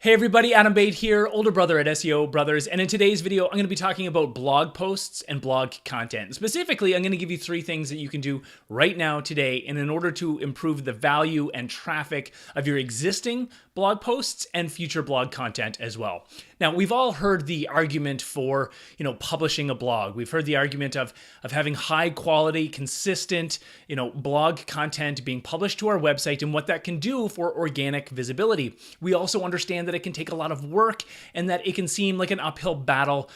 Hey everybody, Adam Bate here, older brother at SEO Brothers, and in today's video, I'm going to be talking about blog posts and blog content. Specifically, I'm going to give you 3 things that you can do right now today in order to improve the value and traffic of your existing blog posts and future blog content as well. Now, we've all heard the argument for, publishing a blog. We've heard the argument of having high quality, consistent, blog content being published to our website and what that can do for organic visibility. We also understand that it can take a lot of work and that it can seem like an uphill battle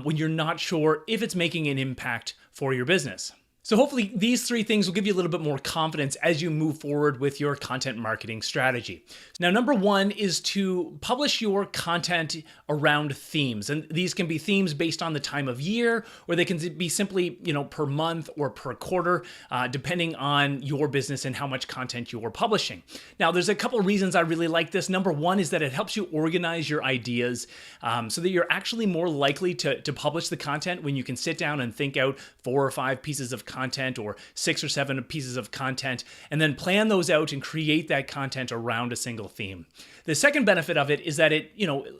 when you're not sure if it's making an impact for your business. So hopefully these 3 things will give you a little bit more confidence as you move forward with your content marketing strategy. Now, number 1 is to publish your content around themes. And these can be themes based on the time of year, or they can be simply, per month or per quarter, depending on your business and how much content you're publishing. Now, there's a couple of reasons I really like this. Number 1 is that it helps you organize your ideas so that you're actually more likely to publish the content when you can sit down and think out 4 or 5 pieces of content or 6 or 7 pieces of content, and then plan those out and create that content around a single theme. The second benefit of it is that it,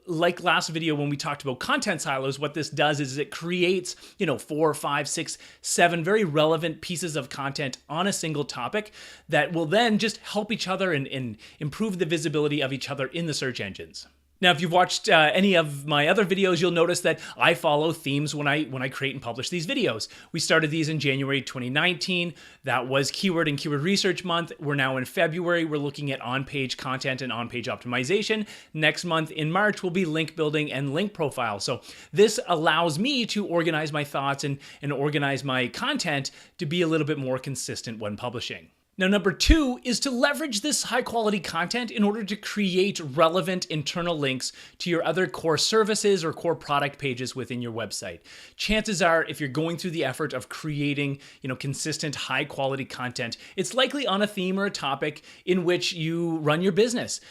like last video when we talked about content silos, what this does is it creates, 4, 5, 6, 7 very relevant pieces of content on a single topic that will then just help each other and improve the visibility of each other in the search engines. Now, if you've watched any of my other videos, you'll notice that I follow themes when I create and publish these videos. We started these in January 2019. That was Keyword and Keyword Research Month. We're now in February. We're looking at on-page content and on-page optimization. Next month in March will be link building and link profile. So this allows me to organize my thoughts and organize my content to be a little bit more consistent when publishing. Now, number 2 is to leverage this high quality content in order to create relevant internal links to your other core services or core product pages within your website. Chances are, if you're going through the effort of creating, consistent high quality content, it's likely on a theme or a topic in which you run your business.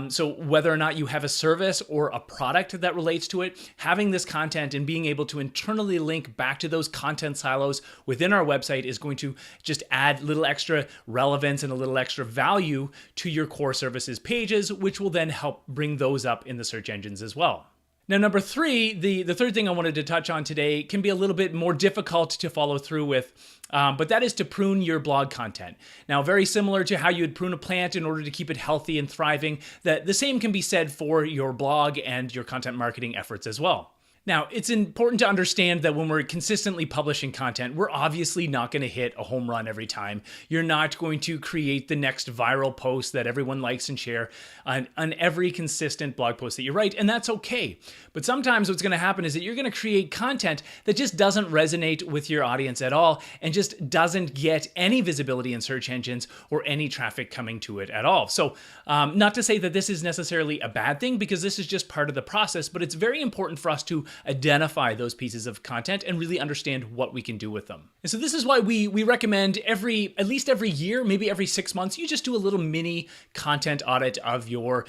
So whether or not you have a service or a product that relates to it, having this content and being able to internally link back to those content silos within our website is going to just add little extra relevance and a little extra value to your core services pages, which will then help bring those up in the search engines as well. Now, number 3, the third thing I wanted to touch on today can be a little bit more difficult to follow through with, but that is to prune your blog content. Now, very similar to how you would prune a plant in order to keep it healthy and thriving, the same can be said for your blog and your content marketing efforts as well. Now, it's important to understand that when we're consistently publishing content, we're obviously not going to hit a home run every time. You're not going to create the next viral post that everyone likes and share on every consistent blog post that you write, and that's okay. But sometimes what's going to happen is that you're going to create content that just doesn't resonate with your audience at all and just doesn't get any visibility in search engines or any traffic coming to it at all. So not to say that this is necessarily a bad thing, because this is just part of the process, but it's very important for us to identify those pieces of content and really understand what we can do with them. And so this is why we recommend at least every year, maybe every 6 months, you just do a little mini content audit of your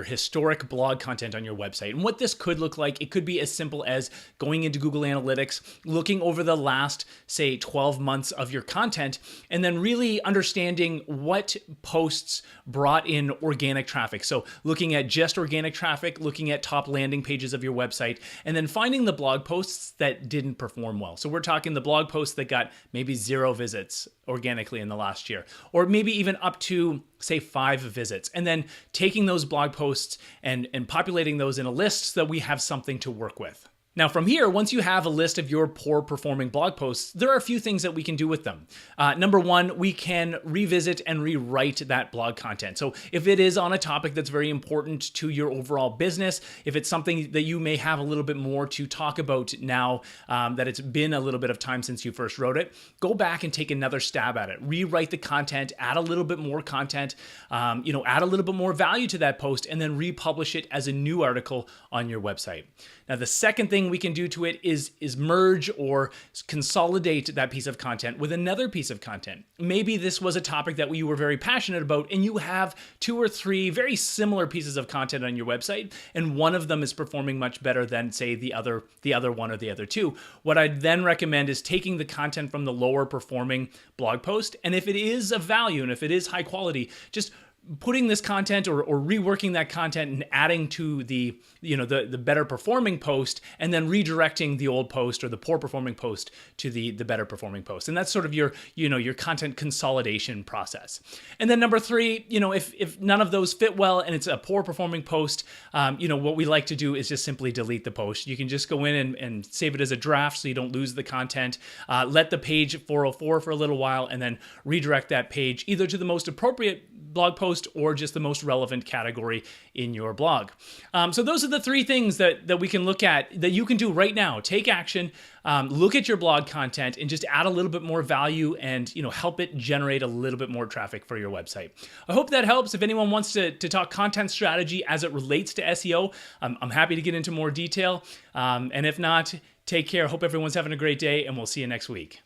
historic blog content on your website. And what this could look like, it could be as simple as going into Google Analytics, looking over the last, say, 12 months of your content, and then really understanding what posts brought in organic traffic. So looking at just organic traffic, looking at top landing pages of your website, and then finding the blog posts that didn't perform well. So we're talking the blog posts that got maybe 0 visits organically in the last year, or maybe even up to, say, 5 visits, and then taking those blog posts and populating those in a list so that we have something to work with. Now, from here, once you have a list of your poor performing blog posts, there are a few things that we can do with them. Number 1, we can revisit and rewrite that blog content. So if it is on a topic that's very important to your overall business, if it's something that you may have a little bit more to talk about now that it's been a little bit of time since you first wrote it, go back and take another stab at it. Rewrite the content, add a little bit more content, add a little bit more value to that post, and then republish it as a new article on your website. Now, the second thing we can do to it is merge or consolidate that piece of content with another piece of content. Maybe this was a topic that you were very passionate about, and you have 2 or 3 very similar pieces of content on your website, and one of them is performing much better than, say, the other one or the other 2. What I'd then recommend is taking the content from the lower performing blog post, and if it is of value and if it is high quality, just putting this content or reworking that content and adding to the the better performing post, and then redirecting the old post or the poor performing post to the better performing post. And that's sort of your your content consolidation process. And then number 3, if none of those fit well and it's a poor performing post, what we like to do is just simply delete the post. You can just go in and save it as a draft so you don't lose the content. Let the page 404 for a little while, and then redirect that page either to the most appropriate blog post or just the most relevant category in your blog. So those are the 3 things that we can look at that you can do right now. Take action, look at your blog content, and just add a little bit more value and help it generate a little bit more traffic for your website. I hope that helps. If anyone wants to talk content strategy as it relates to SEO, I'm happy to get into more detail. And if not, take care. Hope everyone's having a great day, and we'll see you next week.